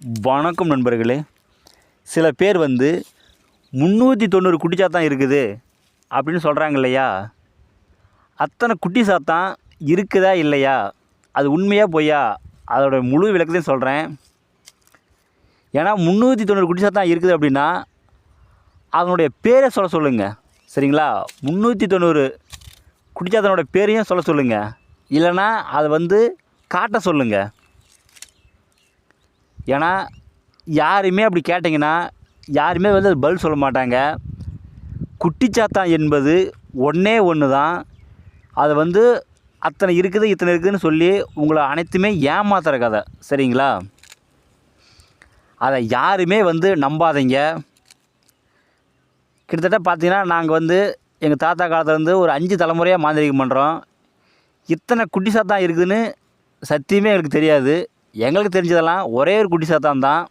வணக்கம் நண்பர்களே. சில பேர் 390 குட்டி சாத்தான் இருக்குது அப்படின்னு சொல்கிறாங்க இல்லையா? அத்தனை குட்டி சாத்தான் இருக்குதா இல்லையா, அது உண்மையா பொய்யா, அதோட முழு விளக்கத்தையும் சொல்கிறேன். ஏன்னா 390 குட்டி சாத்தான் இருக்குது அப்படின்னா அதனுடைய பேரை சொல்ல சொல்லுங்கள். சரிங்களா? 390 குட்டி சாத்தானோட பேரையும் சொல்ல சொல்லுங்கள். இல்லைன்னா அதை காட்ட சொல்லுங்கள். ஏன்னா யாருமே அப்படி கேட்டிங்கன்னா யாருமே அது பதில் சொல்ல மாட்டாங்க. குட்டிச்சாத்தான் என்பது ஒன்றே ஒன்று தான். அது அத்தனை இருக்குது இத்தனை இருக்குதுன்னு சொல்லி உங்களை அனைத்துமே ஏமாத்துகிற கதை. சரிங்களா? அதை யாருமே நம்பாதீங்க. கிட்டத்தட்ட பார்த்தீங்கன்னா நாங்கள் எங்கள் தாத்தா காலத்துலேருந்து ஒரு 5 தலைமுறையாக மாந்திரீகம் பண்ணுறோம். இத்தனை குட்டி சாத்தான் இருக்குதுன்னு சத்தியமே எங்களுக்கு தெரியாது. எங்களுக்கு தெரிஞ்சதெல்லாம் ஒரே ஒரு குட்டி சாத்தான் தான்.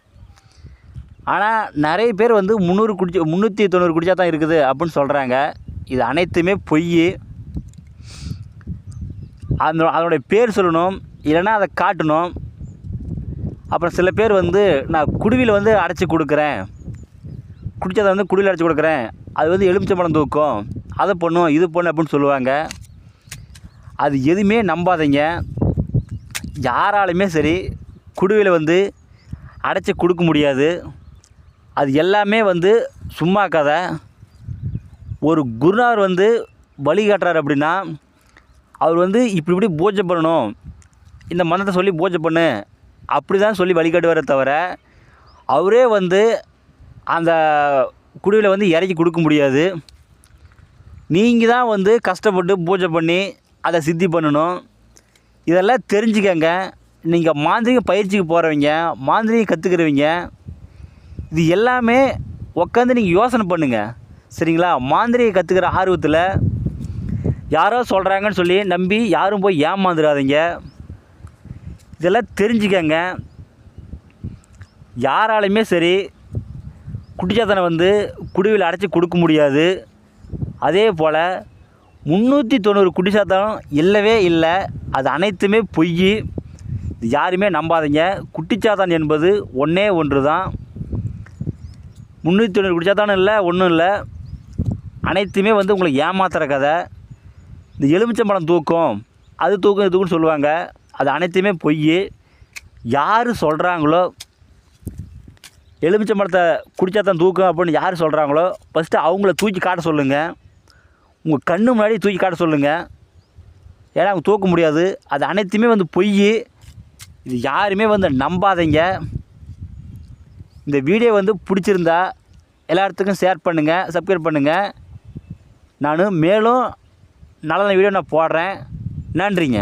ஆனால் நிறைய பேர் 390 குட்டி சாத்தான் இருக்குது அப்படின்னு சொல்கிறாங்க. இது அனைத்துமே பொய். அதனுடைய பேர் சொல்லணும், இல்லைன்னா அதை காட்டணும். அப்புறம் சில பேர் நான் குடுவியில் அடைச்சி கொடுக்குறேன், குடிச்சதை குடுவியில் அடைச்சி கொடுக்குறேன், அது எலுமிச்சம்பழம் தூக்கும், அதை பண்ணும் இது பண்ணும் அப்படின்னு சொல்லுவாங்க. அது எதுவுமே நம்பாதீங்க. யாராலுமே சரி குடுவையில் அடைச்சி கொடுக்க முடியாது. அது எல்லாமே சும்மா கதை. ஒரு குருநாதர் வழிகாட்டுறார் அப்படின்னா அவர் இப்படி இப்படி பூஜை பண்ணணும், இந்த மந்திரத்தை சொல்லி பூஜை பண்ணு அப்படி தான் சொல்லி வழிகாட்டுவாரே தவிர அவரே அந்த குடுவையில் இறக்கி கொடுக்க முடியாது. நீங்கள் தான் கஷ்டப்பட்டு பூஜை பண்ணி அதை சித்தி பண்ணணும். இதெல்லாம் தெரிஞ்சுக்கங்க. நீங்கள் மாந்திரீக பயிற்சிக்கு போகிறவங்க, மாந்திரீகம் கற்றுக்கிறவங்க, இது எல்லாமே உட்காந்து நீங்கள் யோசனை பண்ணுங்கள். சரிங்களா? மாந்திரீகம் கற்றுக்கிற ஆர்வத்தில் யாரோ சொல்கிறாங்கன்னு சொல்லி நம்பி யாரும் போய் ஏமாந்துடாதீங்க. இதெல்லாம் தெரிஞ்சுக்கங்க. யாராலையுமே சரி குட்டிச்சாத்தானை குடுவையில் அடைச்சி கொடுக்க முடியாது. அதே போல் 390 குட்டி சாத்தானும் இல்லவே இல்லை. அது அனைத்துமே பொய். இது யாருமே நம்பாதீங்க. குட்டிச்சாத்தான் என்பது ஒன்றே ஒன்று தான். 390 குட்டி சாத்தானும் இல்லை, ஒன்றும் இல்லை. அனைத்துமே உங்களை ஏமாத்துகிற கதை. இந்த எலுமிச்சம்பழம் தூக்கும், அது தூக்கும் இது தூக்குன்னு சொல்லுவாங்க. அது அனைத்துமே பொய். யார் சொல்கிறாங்களோ எலுமிச்சம்பழத்தை குடிச்சாத்தான் தூக்கும் அப்படின்னு யார் சொல்கிறாங்களோ ஃபஸ்ட்டு அவங்கள தூக்கி காட்ட சொல்லுங்கள். உங்கள் கண்ணு முன்னாடி தூக்கி காட்ட சொல்லுங்கள். ஏன்னா அவங்க தூக்க முடியாது. அது அனைத்துமே பொய். இது யாருமே நம்பாதீங்க. இந்த வீடியோ பிடிச்சிருந்தா எல்லாத்துக்கும் ஷேர் பண்ணுங்கள், சப்ஸ்கிரைப் பண்ணுங்கள். நான் மேலும் நல்ல வீடியோ நான் போடுறேன். நன்றிங்க.